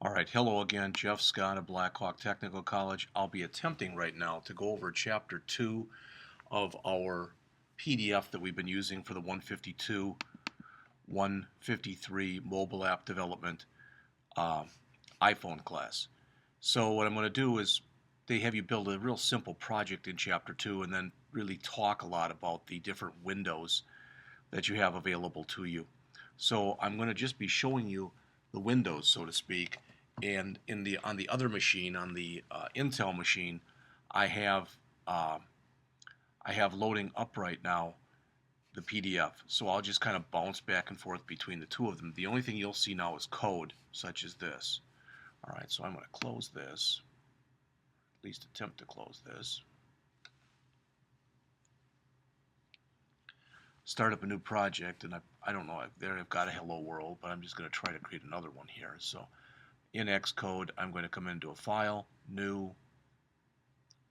Alright, hello again, Jeff Scott of Blackhawk Technical College. I'll be attempting right now to go over Chapter 2 of our PDF that we've been using for the 152, 153 mobile app development iPhone class. So what I'm going to do is they have you build a real simple project in Chapter 2 and then really talk a lot about the different windows that you have available to you. So I'm going to just be showing you the windows, so to speak, and on the other machine, on the Intel machine, I have loading up right now the PDF. So I'll just kind of bounce back and forth between the two of them. The only thing you'll see now is code, such as this. All right, so I'm going to close this, at least attempt to close this. Start up a new project, and I don't know, I've got a hello world, but I'm just going to try to create another one here. So in Xcode, I'm going to come into a file, new,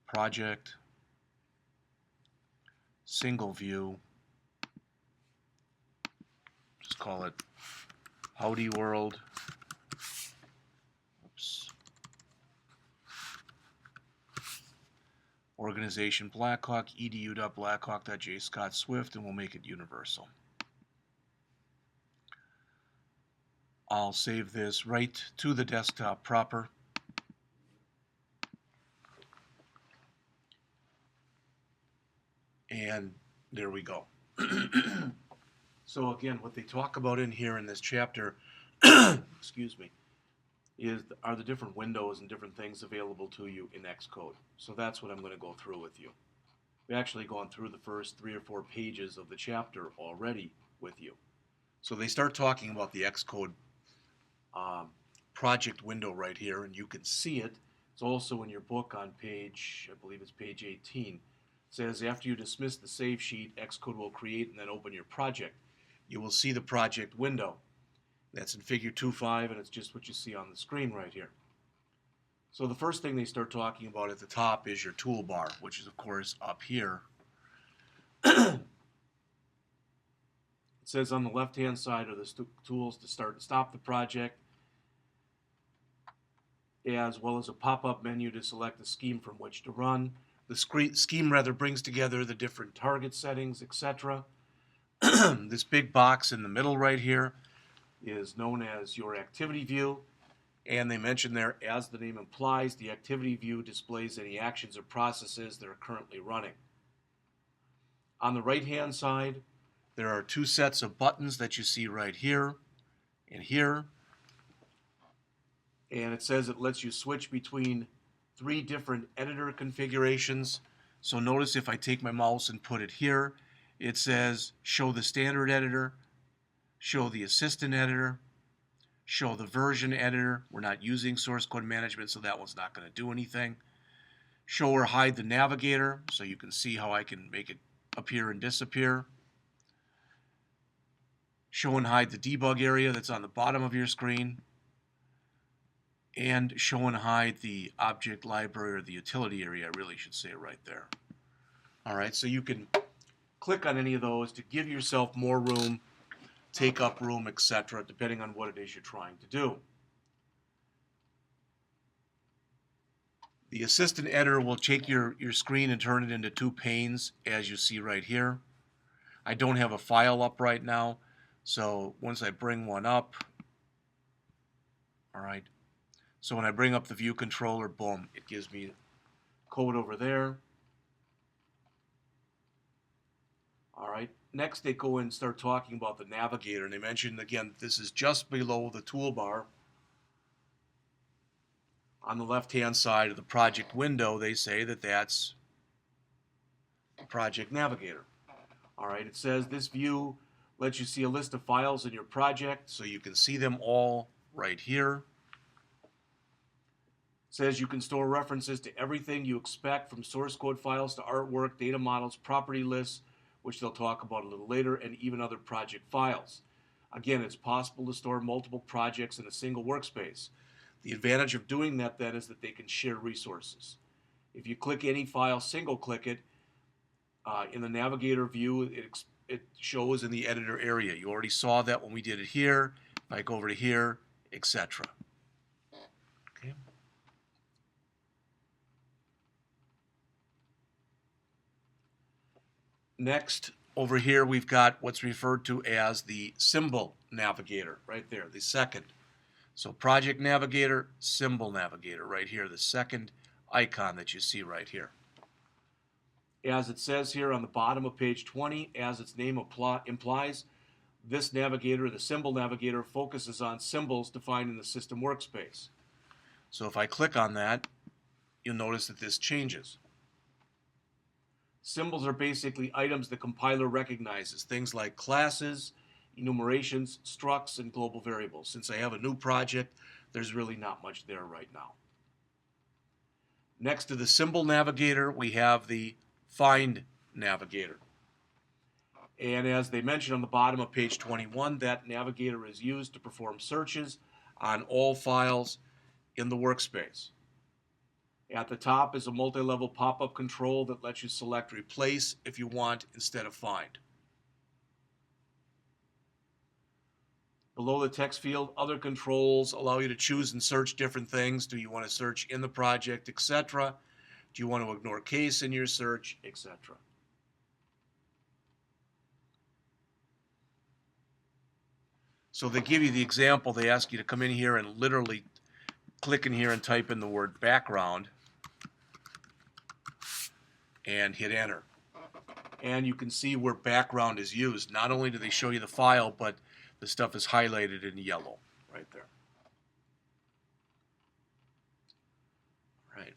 project, single view, just call it Howdy World. Oops. Organization Blackhawk, edu.blackhawk.jscottswift, and we'll make it universal. I'll save this right to the desktop proper. And there we go. So again, what they talk about in here in this chapter, excuse me, are the different windows and different things available to you in Xcode. So that's what I'm going to go through with you. We've actually gone through the first 3 or 4 pages of the chapter already with you. So they start talking about the Xcode project window right here, and you can see it. It's also in your book on page, I believe it's page 18. It says, after you dismiss the save sheet, Xcode will create and then open your project. You will see the project window. That's in figure 2.5, and it's just what you see on the screen right here. So the first thing they start talking about at the top is your toolbar, which is, of course, up here. It says on the left-hand side are the tools to start and stop the project, as well as a pop-up menu to select the scheme from which to run. The scheme brings together the different target settings, etc. This big box in the middle right here is known as your activity view, and they mention there, as the name implies, the activity view displays any actions or processes that are currently running. On the right-hand side, there are 2 sets of buttons that you see right here and here. And it says it lets you switch between 3 different editor configurations. So notice if I take my mouse and put it here, it says show the standard editor, show the assistant editor, show the version editor. We're not using source code management, so that one's not going to do anything. Show or hide the navigator, so you can see how I can make it appear and disappear. Show and hide the debug area that's on the bottom of your screen. And show and hide the object library, or the utility area, I really should say it right there. Alright, so you can click on any of those to give yourself more room, take up room, etc., depending on what it is you're trying to do. The assistant editor will take your screen and turn it into 2 panes, as you see right here. I don't have a file up right now, so once I bring one up, alright, so when I bring up the view controller, boom, it gives me code over there. All right, next they go in and start talking about the navigator, and they mention, again, this is just below the toolbar. On the left-hand side of the project window, they say that that's the project navigator. All right, it says this view lets you see a list of files in your project, so you can see them all right here. Says you can store references to everything you expect, from source code files to artwork, data models, property lists, which they'll talk about a little later, and even other project files. Again, it's possible to store multiple projects in a single workspace. The advantage of doing that then is that they can share resources. If you click any file, single click it, in the navigator view, it shows in the editor area. You already saw that when we did it here. If I go over to here, etc. Next, over here we've got what's referred to as the Symbol Navigator, right there, the second. So Project Navigator, Symbol Navigator, right here, the second icon that you see right here. As it says here on the bottom of page 20, as its name implies, this navigator, the Symbol Navigator, focuses on symbols defined in the system workspace. So if I click on that, you'll notice that this changes. Symbols are basically items the compiler recognizes, things like classes, enumerations, structs, and global variables. Since I have a new project, there's really not much there right now. Next to the Symbol Navigator, we have the Find Navigator. And as they mentioned on the bottom of page 21, that navigator is used to perform searches on all files in the workspace. At the top is a multi-level pop-up control that lets you select Replace if you want instead of Find. Below the text field, other controls allow you to choose and search different things. Do you want to search in the project, etc.? Do you want to ignore case in your search, etc.? So they give you the example. They ask you to come in here and literally click in here and type in the word background and hit enter. And you can see where background is used. Not only do they show you the file, but the stuff is highlighted in yellow right there. Right.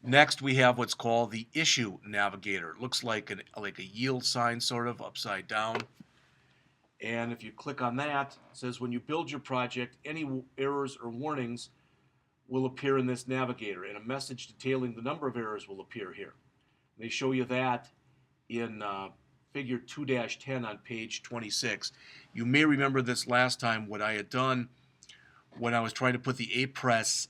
Next, we have what's called the Issue Navigator. It looks like a yield sign, sort of, upside down. And if you click on that, it says when you build your project, any errors or warnings will appear in this navigator, and a message detailing the number of errors will appear here. They show you that in figure 2-10 on page 26. You may remember this last time. What I had done when I was trying to put the A-Press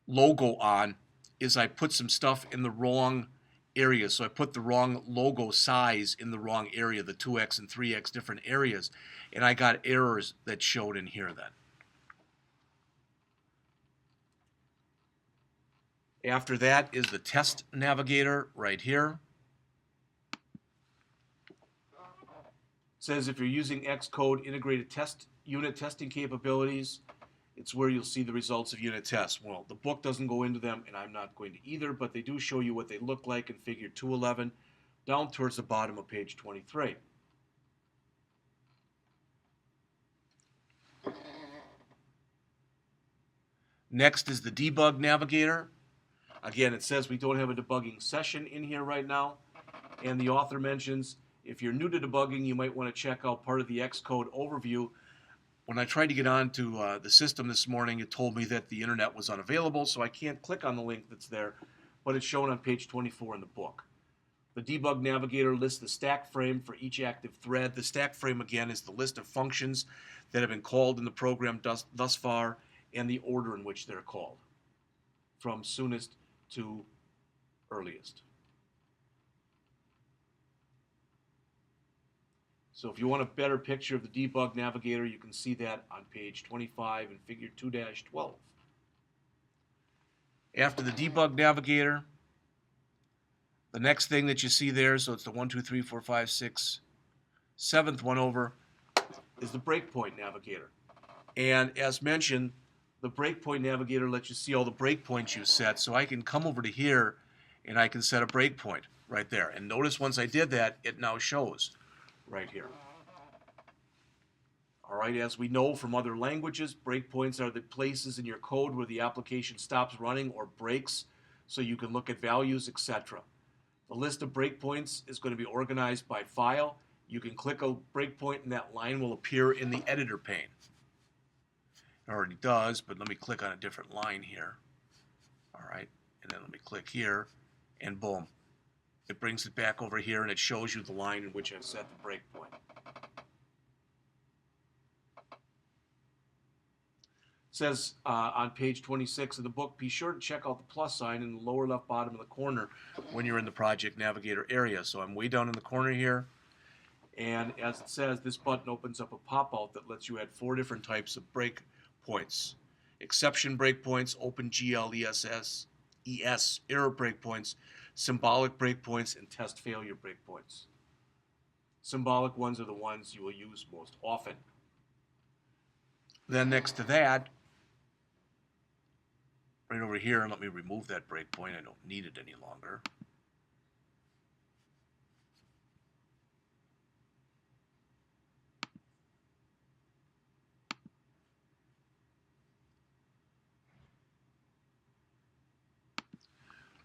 logo on is I put some stuff in the wrong area. So I put the wrong logo size in the wrong area, the 2x and 3x different areas, and I got errors that showed in here then. After that is the Test Navigator right here. It says if you're using Xcode integrated test unit testing capabilities, it's where you'll see the results of unit tests. Well, the book doesn't go into them, and I'm not going to either, but they do show you what they look like in figure 211 down towards the bottom of page 23. Next is the Debug Navigator. Again, it says we don't have a debugging session in here right now, and the author mentions if you're new to debugging, you might want to check out part of the Xcode overview. When I tried to get onto the system this morning, it told me that the internet was unavailable, so I can't click on the link that's there, but it's shown on page 24 in the book. The Debug Navigator lists the stack frame for each active thread. The stack frame, again, is the list of functions that have been called in the program thus far and the order in which they're called, from soonest to earliest. So if you want a better picture of the Debug Navigator, you can see that on page 25 in figure 2-12. After the Debug Navigator, the next thing that you see there, so it's the 1, 2, 3, 4, 5, 6, 7th one over, is the Breakpoint Navigator. And as mentioned, the Breakpoint Navigator lets you see all the breakpoints you set, so I can come over to here and I can set a breakpoint right there. And notice once I did that, it now shows right here. All right, as we know from other languages, breakpoints are the places in your code where the application stops running or breaks, so you can look at values, etc. The list of breakpoints is going to be organized by file. You can click a breakpoint and that line will appear in the editor pane. It already does, but let me click on a different line here. All right, and then let me click here, and boom. It brings it back over here and it shows you the line in which I've set the breakpoint. It says on page 26 of the book, be sure to check out the plus sign in the lower left bottom of the corner when you're in the Project Navigator area. So I'm way down in the corner here, and as it says, this button opens up a pop-out that lets you add 4 different types of breakpoints. Exception breakpoints, OpenGL ESS, ES, error breakpoints, symbolic breakpoints, and test failure breakpoints. Symbolic ones are the ones you will use most often. Then next to that, right over here, let me remove that breakpoint. I don't need it any longer.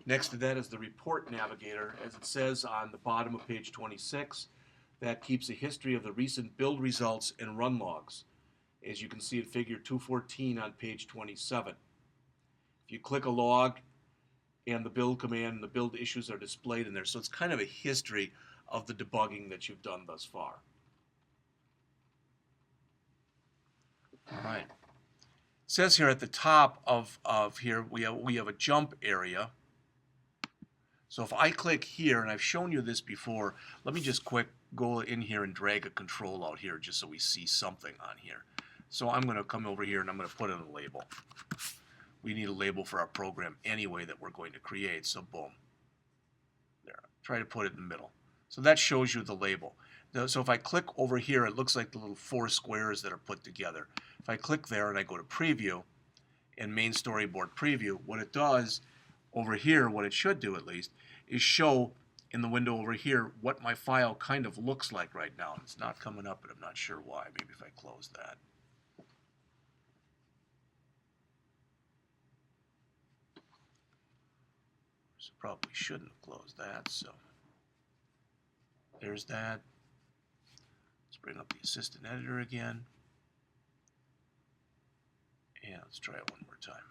Next to that is the Report Navigator, as it says on the bottom of page 26. That keeps a history of the recent build results and run logs, as you can see in figure 214 on page 27. If you click a log, and the build command and the build issues are displayed in there. So it's kind of a history of the debugging that you've done thus far. All right. It says here at the top of here, we have a jump area. So if I click here, and I've shown you this before, let me just quick go in here and drag a control out here just so we see something on here. So I'm going to come over here and I'm going to put in a label. We need a label for our program anyway that we're going to create, so boom. There, try to put it in the middle. So that shows you the label. So if I click over here, it looks like the little 4 squares that are put together. If I click there and I go to Preview, and Main Storyboard Preview, what it does over here, what it should do at least, is show in the window over here what my file kind of looks like right now. It's not coming up, but I'm not sure why. Maybe if I close that. So probably shouldn't have closed that, so there's that. Let's bring up the Assistant Editor again. And let's try it one more time.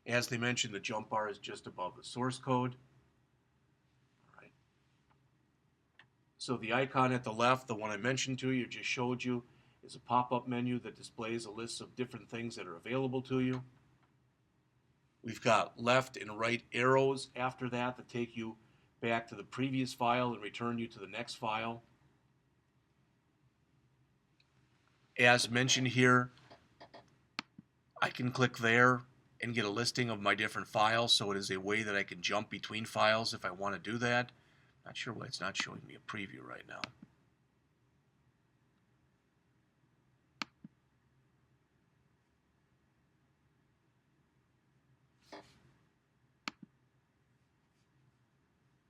As they mentioned, the jump bar is just above the source code. All right. So the icon at the left, the one I mentioned to you, just showed you, is a pop-up menu that displays a list of different things that are available to you. We've got left and right arrows after that that take you back to the previous file and return you to the next file. As mentioned here, I can click there and get a listing of my different files, so it is a way that I can jump between files if I want to do that. Not sure why it's not showing me a preview right now.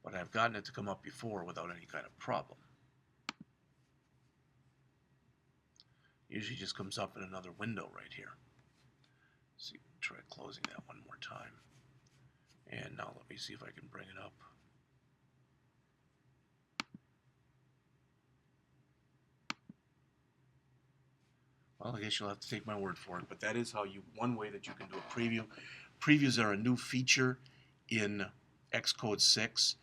But I've gotten it to come up before without any kind of problem. Usually just comes up in another window right here. So you can try closing that one more time. And now let me see if I can bring it up. Well, I guess you'll have to take my word for it, but that is how one way that you can do a preview. Previews are a new feature in Xcode 6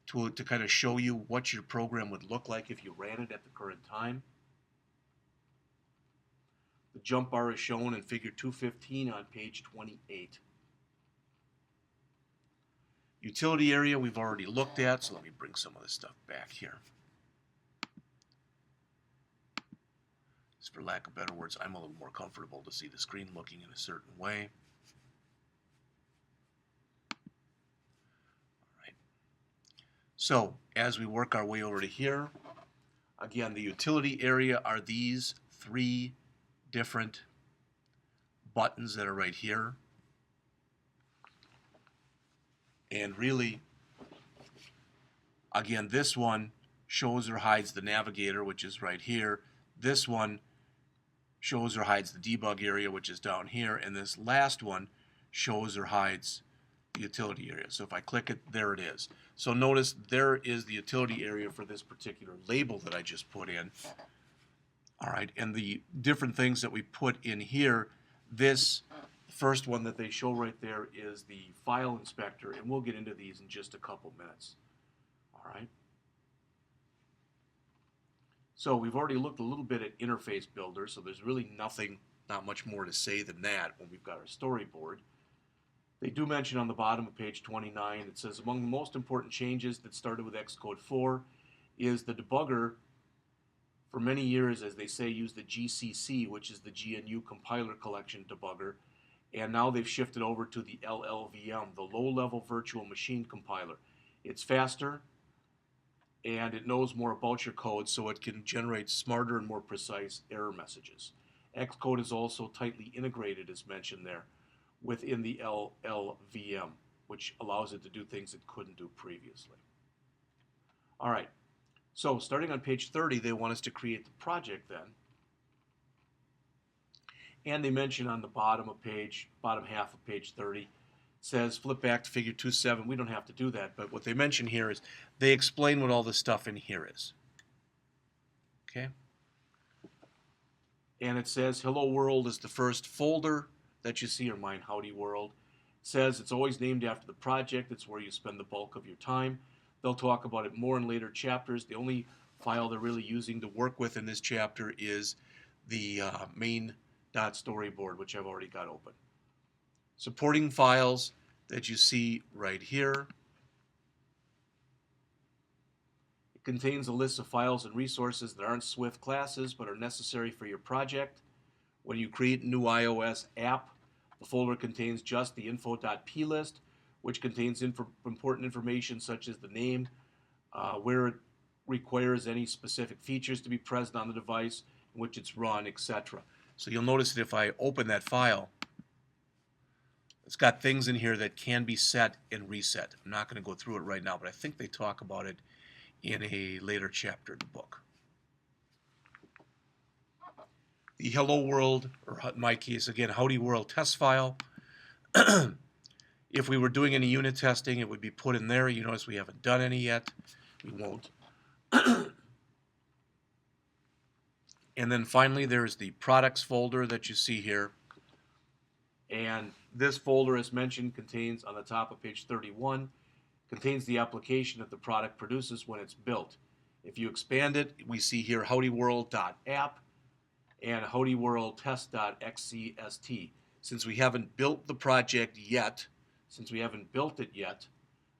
to kind of show you what your program would look like if you ran it at the current time. The jump bar is shown in figure 215 on page 28. Utility area we've already looked at, so let me bring some of this stuff back here. For lack of better words, I'm a little more comfortable to see the screen looking in a certain way. All right. So as we work our way over to here, again, the utility area are these 3 different buttons that are right here. And really, again, this one shows or hides the navigator, which is right here. This one shows or hides the debug area, which is down here, and this last one shows or hides the utility area. So if I click it, there it is. So notice there is the utility area for this particular label that I just put in. All right, and the different things that we put in here, this first one that they show right there is the file inspector, and we'll get into these in just a couple minutes. All right. So we've already looked a little bit at interface builder, so there's really not much more to say than that when we've got our storyboard. They do mention on the bottom of page 29, it says among the most important changes that started with Xcode 4 is the debugger for many years, as they say, used the GCC, which is the GNU compiler collection debugger, and now they've shifted over to the LLVM, the low-level virtual machine compiler. It's faster, and it knows more about your code, so it can generate smarter and more precise error messages. Xcode is also tightly integrated, as mentioned there, within the LLVM, which allows it to do things it couldn't do previously. All right, so starting on page 30, they want us to create the project then. And they mention on the bottom half of page 30, says flip back to figure 2.7. We don't have to do that, but what they mention here is they explain what all this stuff in here is. Okay? And it says Hello World is the first folder that you see, or Mine Howdy World. It says it's always named after the project. It's where you spend the bulk of your time. They'll talk about it more in later chapters. The only file they're really using to work with in this chapter is the main.storyboard, which I've already got open. Supporting files that you see right here. It contains a list of files and resources that aren't Swift classes but are necessary for your project. When you create a new iOS app, the folder contains just the info.plist, which contains important information such as the name, where it requires any specific features to be present on the device in which it's run, etc. So you'll notice that if I open that file, it's got things in here that can be set and reset. I'm not going to go through it right now, but I think they talk about it in a later chapter of the book. The Hello World, or in my case, again, Howdy World test file. If we were doing any unit testing, it would be put in there. You notice we haven't done any yet. We won't. And then finally, there's the products folder that you see here. And this folder, as mentioned, contains, on the top of page 31, contains the application that the product produces when it's built. If you expand it, we see here howdyworld.app and howdyworldtest.xcst. Since we haven't built the project yet,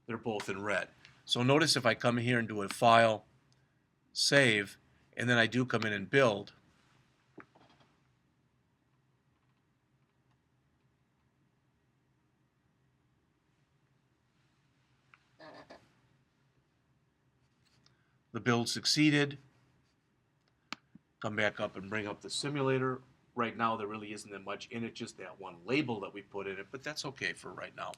they're both in red. So notice if I come here and do a file, save, and then I do come in and build, the build succeeded. Come back up and bring up the simulator. Right now there really isn't that much in it, just that one label that we put in it, but that's okay for right now.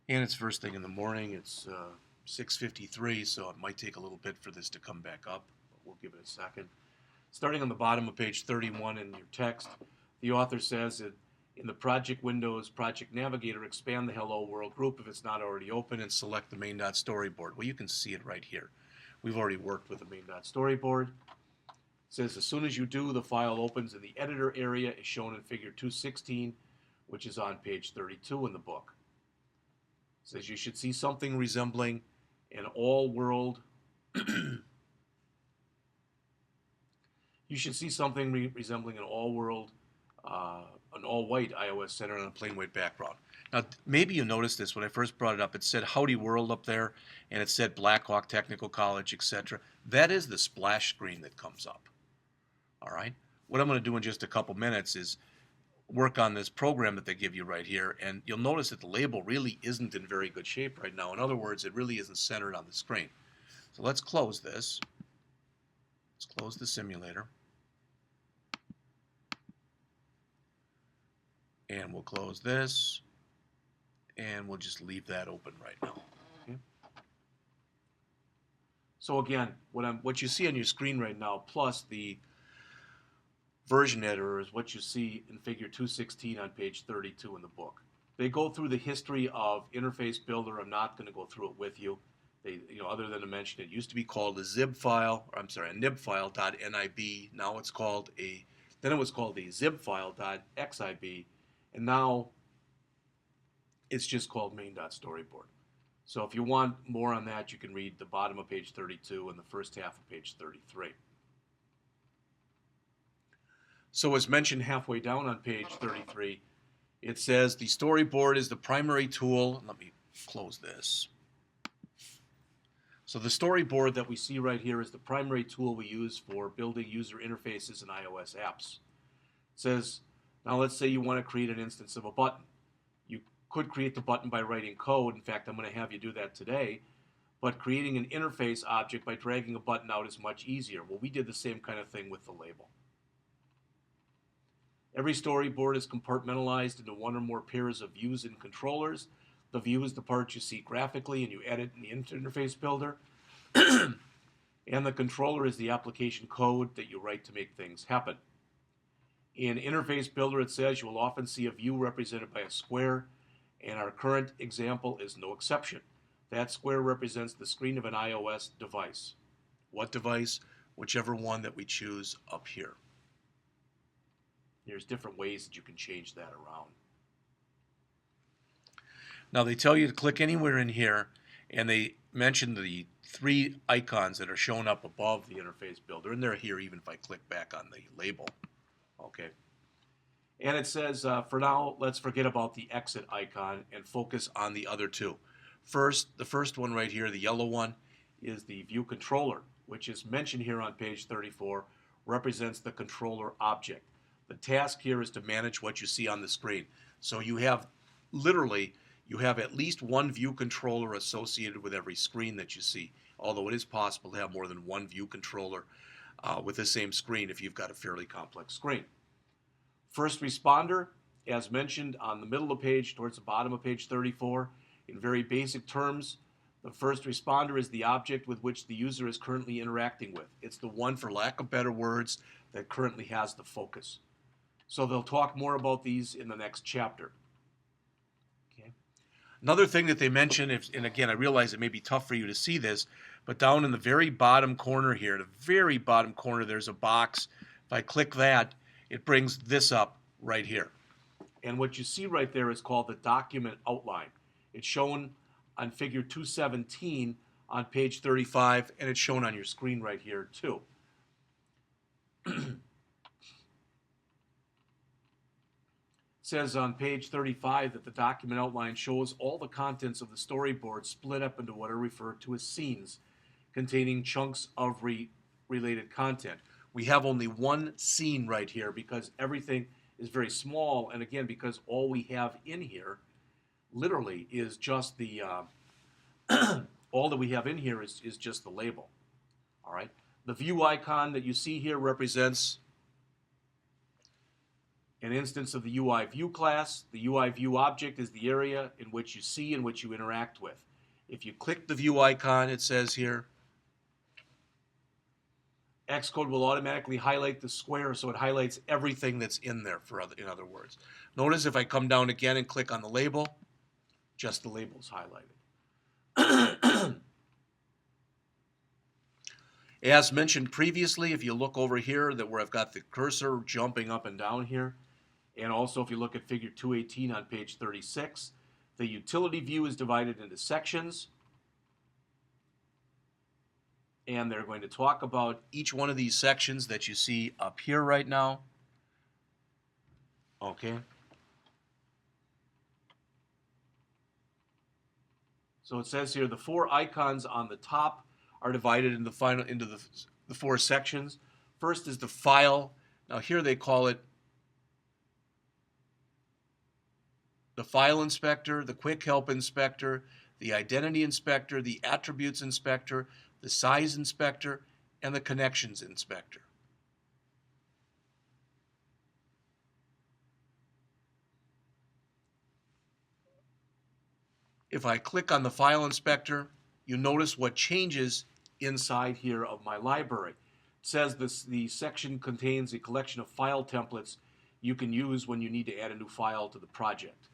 And it's first thing in the morning. It's 6:53, so it might take a little bit for this to come back up, but we'll give it a second. Starting on the bottom of page 31 in your text, the author says that in the project windows, Project Navigator, expand the Hello World group if it's not already open and select the main.storyboard. Well, you can see it right here. We've already worked with the main.storyboard. It says as soon as you do, the file opens in the editor area as shown in figure 216, which is on page 32 in the book. It says you should see something resembling an all-world resembling an all-world, an all-white iOS center on a plain white background. Now, maybe you noticed this when I first brought it up. It said Howdy World up there, and it said Blackhawk Technical College, etc. That is the splash screen that comes up. All right? What I'm going to do in just a couple minutes is work on this program that they give you right here, and you'll notice that the label really isn't in very good shape right now. In other words, it really isn't centered on the screen. So let's close this. Let's close the simulator. And we'll close this, and we'll just leave that open right now. Okay? So again, what you see on your screen right now, plus the version editor, is what you see in figure 216 on page 32 in the book. They go through the history of Interface Builder. I'm not going to go through it with you. Other than to mention it used to be called a zib file, or I'm sorry, a nib file.nib. Now it's called then it was called a zib file.xib, and now it's just called main.storyboard. So if you want more on that, you can read the bottom of page 32 and the first half of page 33. So as mentioned halfway down on page 33, it says the storyboard is the primary tool. Let me close this. So the storyboard that we see right here is the primary tool we use for building user interfaces in iOS apps. It says, now let's say you want to create an instance of a button. You could create the button by writing code. In fact, I'm going to have you do that today. But creating an interface object by dragging a button out is much easier. Well, we did the same kind of thing with the label. Every storyboard is compartmentalized into one or more pairs of views and controllers. The view is the part you see graphically and you edit in the interface builder. And the controller is the application code that you write to make things happen. In Interface Builder, it says you will often see a view represented by a square, and our current example is no exception. That square represents the screen of an iOS device. What device? Whichever one that we choose up here. There's different ways that you can change that around. Now they tell you to click anywhere in here, and they mention the 3 icons that are shown up above the interface builder, and they're here even if I click back on the label. Okay. And it says, for now, let's forget about the exit icon and focus on the other 2. First, the first one right here, the yellow one, is the view controller, which is mentioned here on page 34, represents the controller object. The task here is to manage what you see on the screen. So you have, literally, you have at least one view controller associated with every screen that you see, although it is possible to have more than one view controller with the same screen if you've got a fairly complex screen. First responder, as mentioned on the middle of the page, towards the bottom of page 34, in very basic terms, the first responder is the object with which the user is currently interacting with. It's the one, for lack of better words, that currently has the focus. So they'll talk more about these in the next chapter. Okay. Another thing that they mention, and again, I realize it may be tough for you to see this, but down in the very bottom corner here, the very bottom corner, there's a box. If I click that, it brings this up right here. And what you see right there is called the document outline. It's shown on figure 217 on page 35, and it's shown on your screen right here too. It says on page 35 that the document outline shows all the contents of the storyboard split up into what are referred to as scenes, containing chunks of related content. We have only one scene right here because everything is very small, and again, because all we have in here literally is just the all that we have in here is just the label. All right. The view icon that you see here represents an instance of the UI view class. The UI view object is the area in which you see and which you interact with. If you click the view icon, it says here, Xcode will automatically highlight the square, so it highlights everything that's in there, in other words. Notice if I come down again and click on the label, just the label is highlighted. As mentioned previously, if you look over here, where I've got the cursor jumping up and down here, and also if you look at figure 218 on page 36, the utility view is divided into sections, and they're going to talk about each one of these sections that you see up here right now. Okay. So it says here the 4 icons on the top are divided into the 4 sections. First is the file. Now here they call it the file inspector, the quick help inspector, the identity inspector, the attributes inspector, the size inspector, and the connections inspector. If I click on the file inspector, you notice what changes inside here of my library. It says the section contains a collection of file templates you can use when you need to add a new file to the project.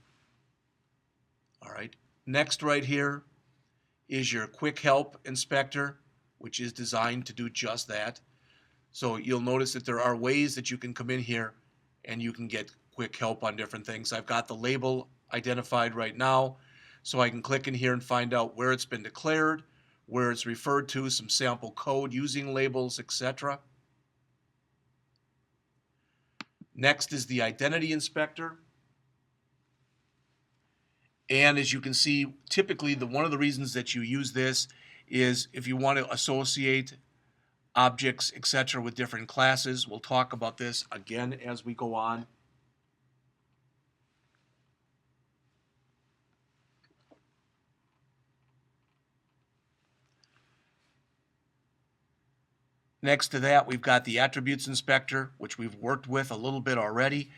All right. Next right here is your quick help inspector, which is designed to do just that. So you'll notice that there are ways that you can come in here and you can get quick help on different things. I've got the label identified right now. So I can click in here and find out where it's been declared, where it's referred to, some sample code using labels, etc. Next is the identity inspector. And as you can see, typically one of the reasons that you use this is if you want to associate objects, etc. with different classes. We'll talk about this again as we go on. Next to that, we've got the attributes inspector, which we've worked with a little bit already.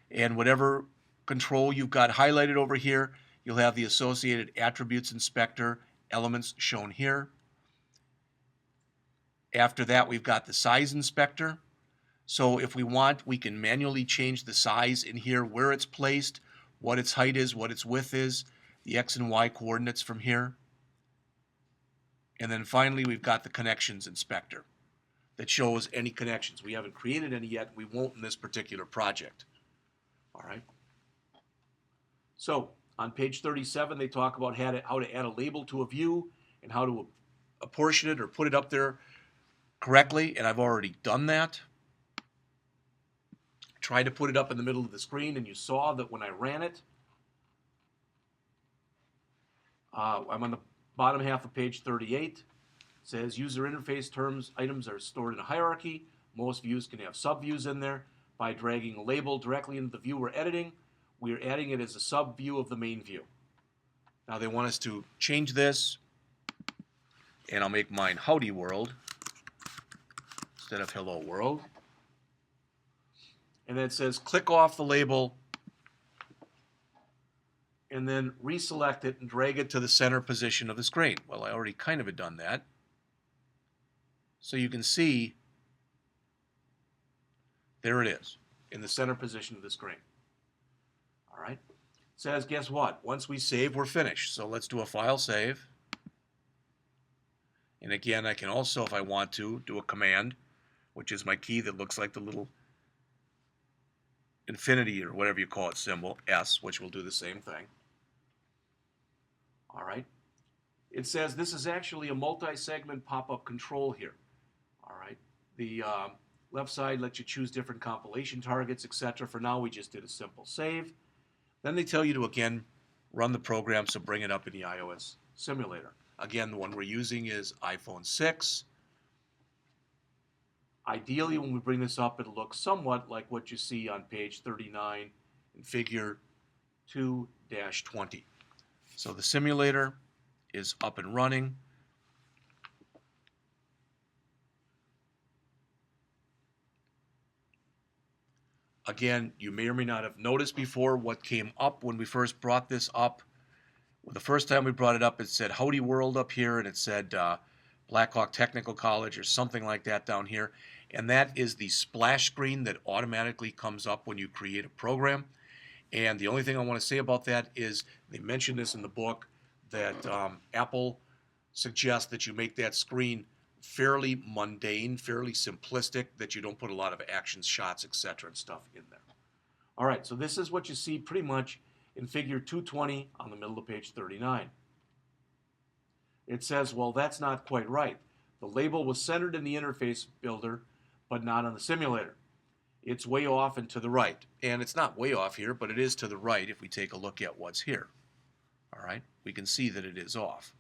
And whatever control you've got highlighted over here, you'll have the associated attributes inspector elements shown here. After that, we've got the size inspector. So if we want, we can manually change the size in here, where it's placed, what its height is, what its width is, the X and Y coordinates from here. And then finally, we've got the connections inspector that shows any connections. We haven't created any yet. We won't in this particular project. All right. So on page 37, they talk about how to add a label to a view and how to apportion it or put it up there correctly. And I've already done that. Tried to put it up in the middle of the screen, and you saw that when I ran it, I'm on the bottom half of page 38. It says user interface terms items are stored in a hierarchy. Most views can have subviews in there. By dragging a label directly into the view we're editing, we are adding it as a subview of the main view. Now they want us to change this, and I'll make mine Howdy World instead of Hello World. And then it says click off the label and then reselect it and drag it to the center position of the screen. Well, I already kind of had done that. So you can see there it is in the center position of the screen. All right. It says, guess what? Once we save, we're finished. So let's do a file save. And again, I can also, if I want to, do a command, which is my key that looks like the little infinity or whatever you call it symbol, S, which will do the same thing. All right. It says this is actually a multi-segment pop-up control here. All right. The left side lets you choose different compilation targets, etc. For now, we just did a simple save. Then they tell you to, again, run the program, so bring it up in the iOS simulator. Again, the one we're using is iPhone 6. Ideally, when we bring this up, it'll look somewhat like what you see on page 39 in figure 2-20. So the simulator is up and running. Again, you may or may not have noticed before what came up when we first brought this up. Well, the first time we brought it up, it said Howdy World up here, and it said Blackhawk Technical College or something like that down here. And that is the splash screen that automatically comes up when you create a program. And the only thing I want to say about that is they mentioned this in the book that Apple suggests that you make that screen fairly mundane, fairly simplistic, that you don't put a lot of actions, shots, etc. and stuff in there. All right, so this is what you see pretty much in figure 220 on the middle of page 39. It says, well, that's not quite right. The label was centered in the interface builder, but not on the simulator. It's way off and to the right. And it's not way off here, but it is to the right if we take a look at what's here. All right, we can see that it is off.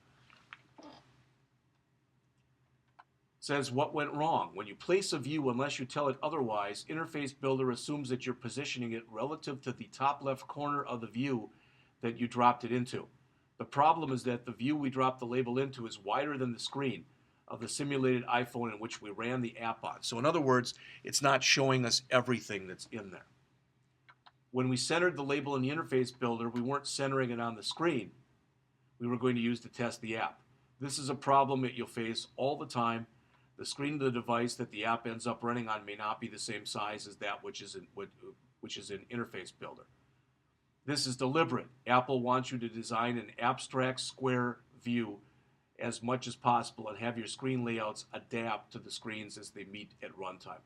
It says, what went wrong? When you place a view, unless you tell it otherwise, Interface Builder assumes that you're positioning it relative to the top left corner of the view that you dropped it into. The problem is that the view we dropped the label into is wider than the screen of the simulated iPhone in which we ran the app on. So in other words, it's not showing us everything that's in there. When we centered the label in the Interface Builder, we weren't centering it on the screen. We were going to use to test the app. This is a problem that you'll face all the time. The screen of the device that the app ends up running on may not be the same size as that which is in Interface Builder. This is deliberate. Apple wants you to design an abstract square view as much as possible and have your screen layouts adapt to the screens as they meet at runtime.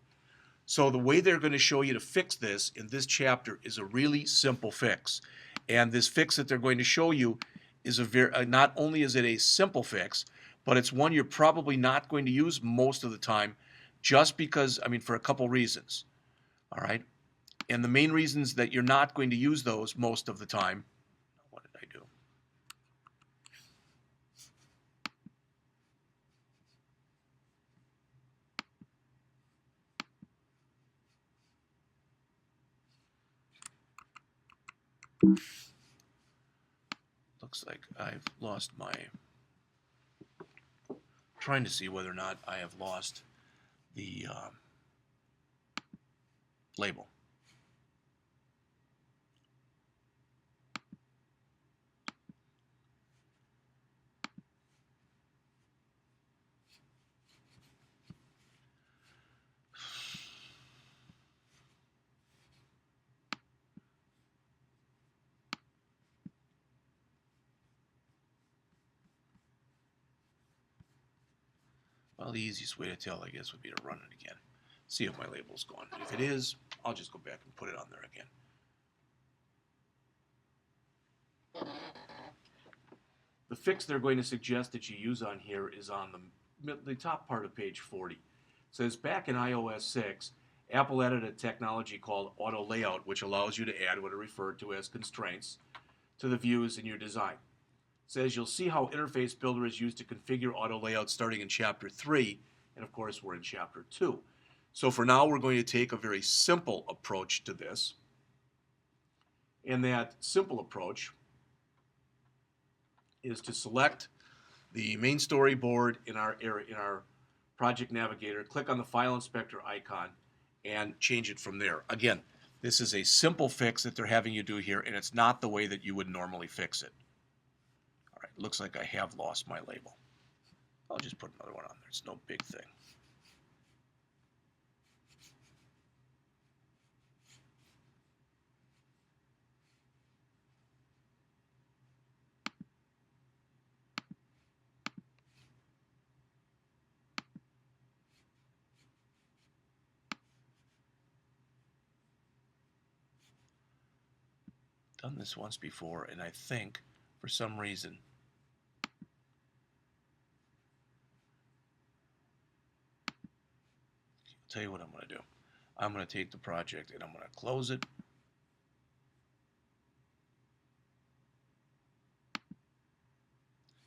So the way they're going to show you to fix this in this chapter is a really simple fix. And this fix that they're going to show you is not only is it a simple fix, but it's one you're probably not going to use most of the time, just because, I mean, for a couple reasons. All right, and the main reasons that you're not going to use those most of the time. What did I do? Looks like I've lost my, trying to see whether or not I have lost the label. Well, the easiest way to tell, I guess, would be to run it again. See if my label's gone. If it is, I'll just go back and put it on there again. The fix they're going to suggest that you use on here is on the top part of page 40. It says, back in iOS 6, Apple added a technology called auto layout, which allows you to add what are referred to as constraints to the views in your design. It says you'll see how Interface Builder is used to configure auto layout starting in Chapter 3, and of course we're in Chapter 2. So for now we're going to take a very simple approach to this, and that simple approach is to select the main storyboard in our Project Navigator, click on the File Inspector icon, and change it from there. Again, this is a simple fix that they're having you do here, and it's not the way that you would normally fix it. All right, looks like I have lost my label. I'll just put another one on there. It's no big thing. Done this once before, and I think for some reason I'll tell you what I'm going to do. I'm going to take the project and I'm going to close it.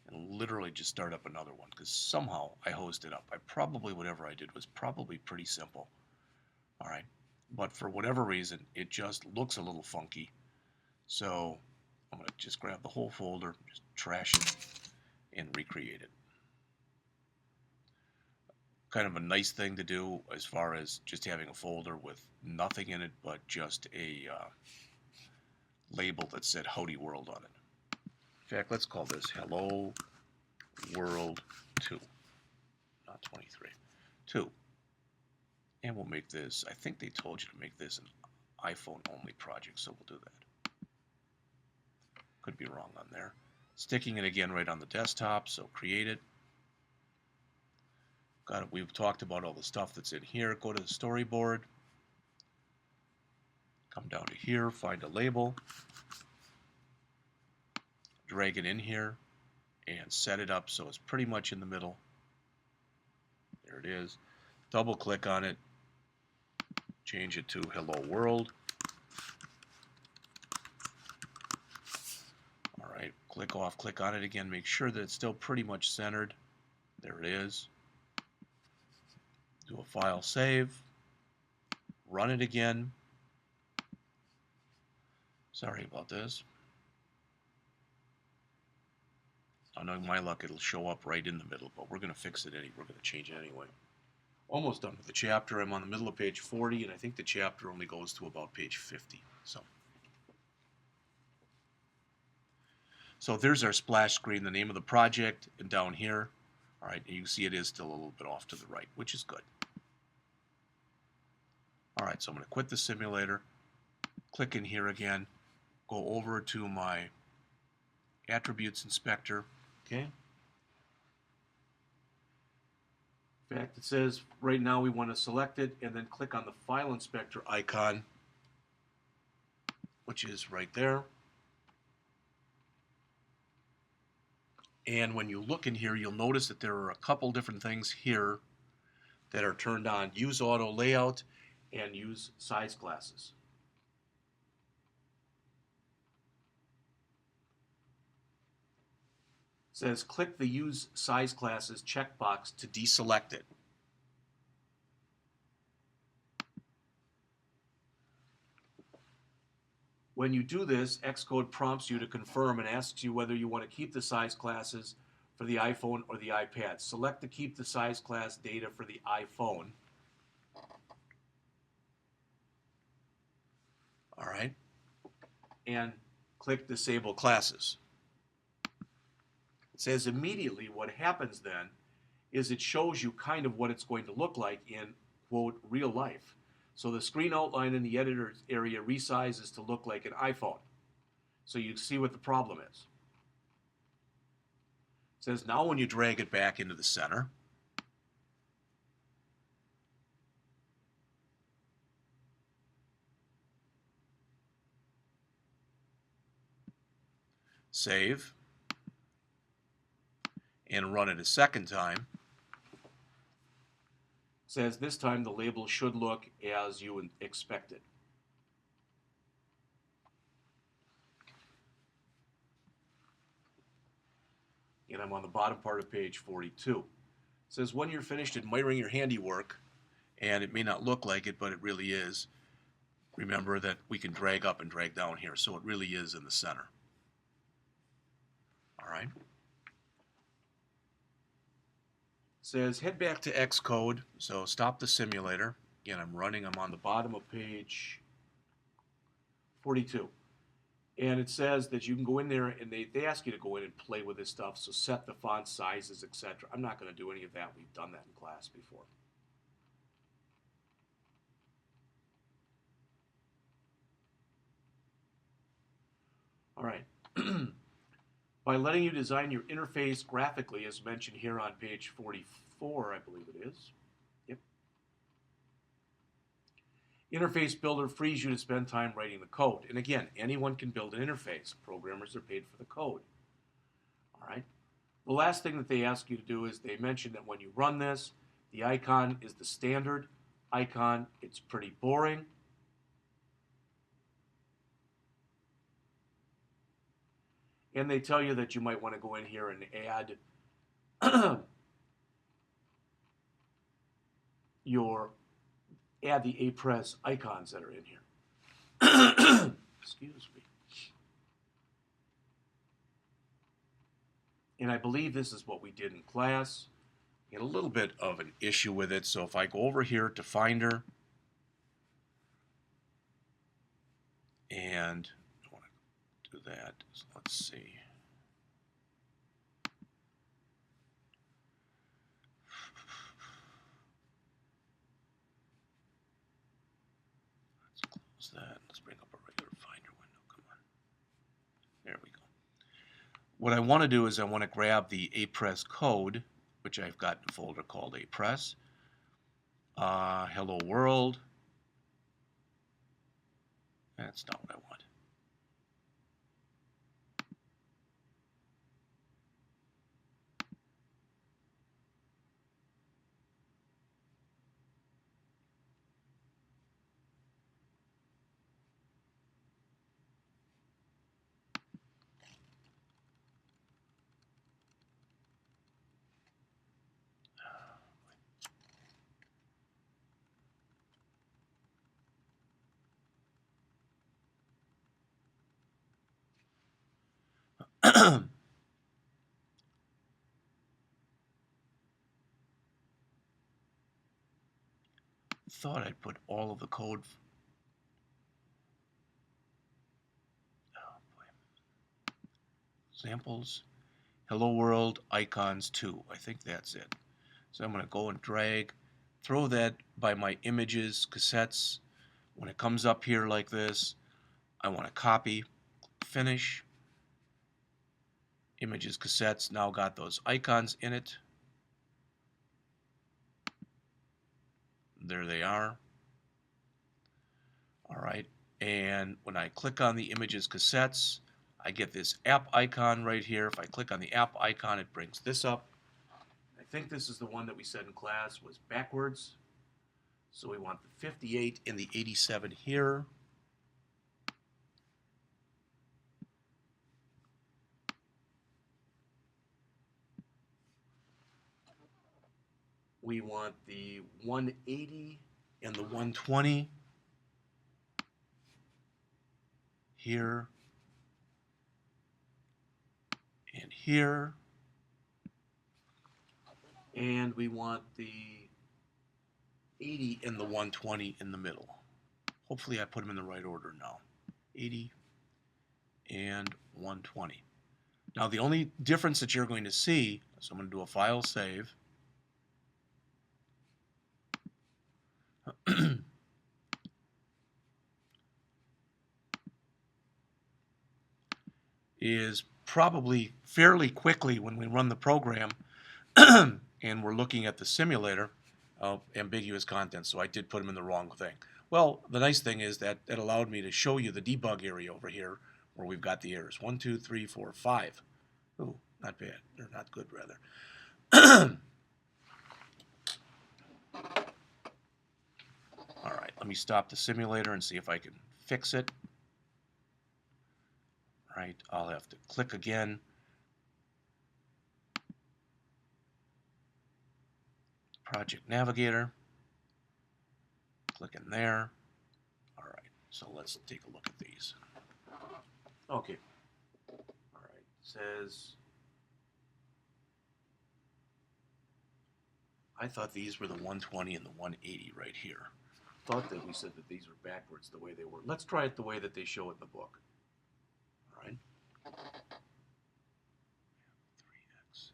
And literally just start up another one, because somehow I hosted up. Whatever I did was probably pretty simple. All right, but for whatever reason, it just looks a little funky. So I'm going to just grab the whole folder, just trash it, and recreate it. Kind of a nice thing to do as far as just having a folder with nothing in it but just a label that said Howdy World on it. In fact, let's call this Hello World 2, not 23, 2. And we'll make this, I think they told you to make this an iPhone-only project, so we'll do that. Could be wrong on there. Sticking it again right on the desktop, so create it. Got it. We've talked about all the stuff that's in here. Go to the storyboard. Come down to here, find a label. Drag it in here and set it up so it's pretty much in the middle. There it is. Double click on it. Change it to Hello World. Alright, click on it again. Make sure that it's still pretty much centered. There it is. Do a file save. Run it again. Sorry about this. I know my luck it'll show up right in the middle, but we're going to fix it anyway. We're going to change it anyway. Almost done with the chapter. I'm on the middle of page 40, and I think the chapter only goes to about page 50. So there's our splash screen, the name of the project, and down here, all right, you can see it is still a little bit off to the right, which is good. All right, so I'm going to quit the simulator, click in here again, go over to my attributes inspector, okay? In fact, it says right now we want to select it and then click on the file inspector icon, which is right there. And when you look in here, you'll notice that there are a couple different things here that are turned on. Use auto layout and use size classes. It says click the use size classes checkbox to deselect it. When you do this, Xcode prompts you to confirm and asks you whether you want to keep the size classes for the iPhone or the iPad. Select the keep the size class data for the iPhone. All right. And click disable classes. It says immediately what happens then is it shows you kind of what it's going to look like in, quote, real life. So the screen outline in the editor area resizes to look like an iPhone. So you see what the problem is. It says now when you drag it back into the center, save, and run it a second time, says this time the label should look as you expected. And I'm on the bottom part of page 42. It says when you're finished admiring your handiwork, and it may not look like it, but it really is, remember that we can drag up and drag down here, so it really is in the center. All right. Says head back to Xcode, so stop the simulator. Again, I'm on the bottom of page 42. And it says that you can go in there, and they ask you to go in and play with this stuff, so set the font sizes, etc. I'm not going to do any of that. We've done that in class before. All right. By letting you design your interface graphically, as mentioned here on page 44, I believe it is. Yep. Interface Builder frees you to spend time writing the code. And again, anyone can build an interface. Programmers are paid for the code. All right. The last thing that they ask you to do is they mention that when you run this, the icon is the standard icon. It's pretty boring. And they tell you that you might want to go in here and add the A-Press icons that are in here. Excuse me. And I believe this is what we did in class. We had a little bit of an issue with it, so if I go over here to Finder, and I want to do that, so let's see. Let's close that. Let's bring up a regular Finder window. Come on. There we go. What I want to do is I want to grab the A-Press code, which I've got in a folder called A-Press. Hello World. That's not what I want. Thought I'd put all of the code. Oh boy. Samples, Hello World, icons 2. I think that's it. So I'm going to go and drag, throw that by my images, cassettes. When it comes up here like this, I want to copy, finish. Images, cassettes, now got those icons in it. There they are. All right, and when I click on the images cassettes, I get this app icon right here. If I click on the app icon, it brings this up. I think this is the one that we said in class was backwards. So we want the 58 and the 87 here. We want the 180 and the 120 here and here. And we want the 80 and the 120 in the middle. Hopefully I put them in the right order now. 80 and 120. Now the only difference that you're going to see, so I'm going to do a file save. is probably fairly quickly when we run the program and we're looking at the simulator of ambiguous content, so I did put them in the wrong thing. Well, the nice thing is that it allowed me to show you the debug area over here where we've got the errors. 1, 2, 3, 4, 5. Ooh, not bad. Or not good, rather. All right, let me stop the simulator and see if I can fix it. Right, I'll have to click again. Project Navigator. Click in there. All right, so let's take a look at these. Okay. All right, it says, I thought these were the 120 and the 180 right here. Thought that we said that these were backwards the way they were. Let's try it the way that they show it in the book. All right. 3x.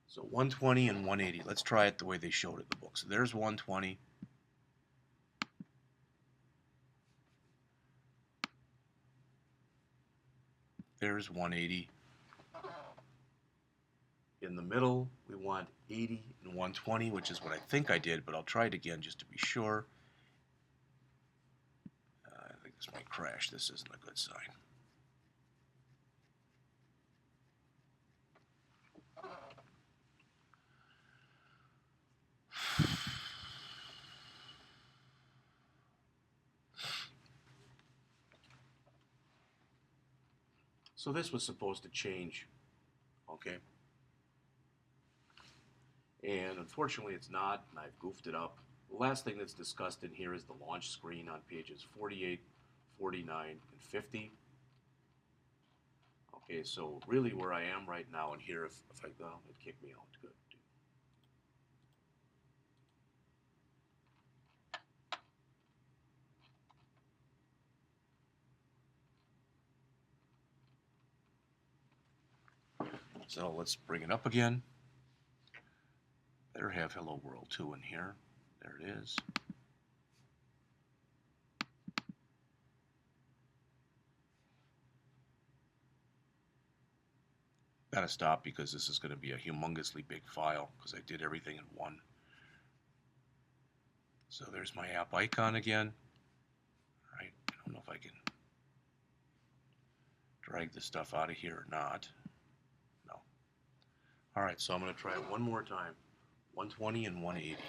So 120 and 180. Let's try it the way they showed it in the book. So there's 120. There's 180. In the middle, we want 80 and 120, which is what I think I did, but I'll try it again just to be sure. I think this might crash. This isn't a good sign. So this was supposed to change, okay? And unfortunately it's not, and I've goofed it up. The last thing that's discussed in here is the launch screen on pages 48, 49, and 50. Okay, so really where I am right now in here, if I go, it kicked me out, good. So let's bring it up again. Better have Hello World 2 in here. There it is. Gotta stop because this is going to be a humongously big file because I did everything in one. So there's my app icon again. All right, I don't know if I can drag this stuff out of here or not. No. All right, so I'm going to try it one more time. 120 and 180.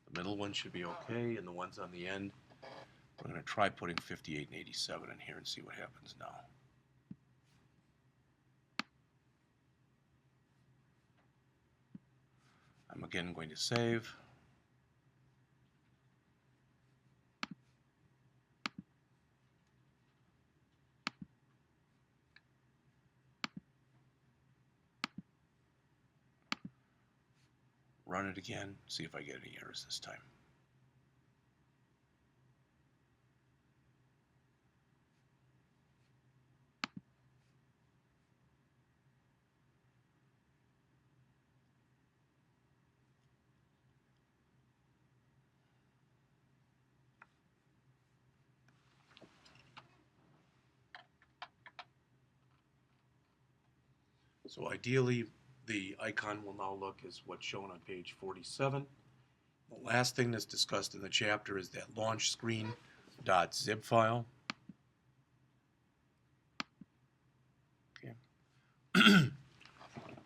The middle one should be okay, and the ones on the end, we're going to try putting 58 and 87 in here and see what happens now. I'm again going to save. Run it again, see if I get any errors this time. So ideally, the icon will now look as what's shown on page 47. The last thing that's discussed in the chapter is that launch screen.zip file. Okay.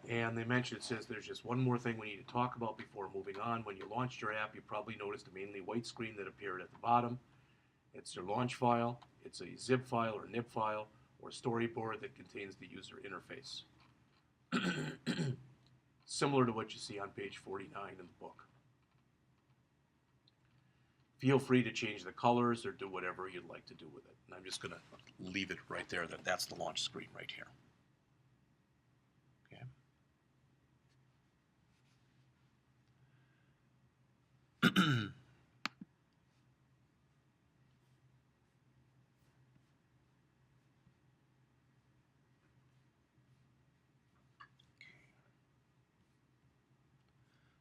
And they mention, it says there's just one more thing we need to talk about before moving on. When you launched your app, you probably noticed a mainly white screen that appeared at the bottom. It's your launch file. It's a zip file or nib file or storyboard that contains the user interface. Similar to what you see on page 49 in the book. Feel free to change the colors or do whatever you'd like to do with it. And I'm just going to leave it right there, that's the launch screen right here. Okay.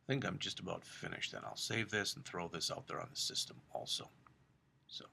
I think I'm just about finished, then I'll save this and throw this out there on the system also. So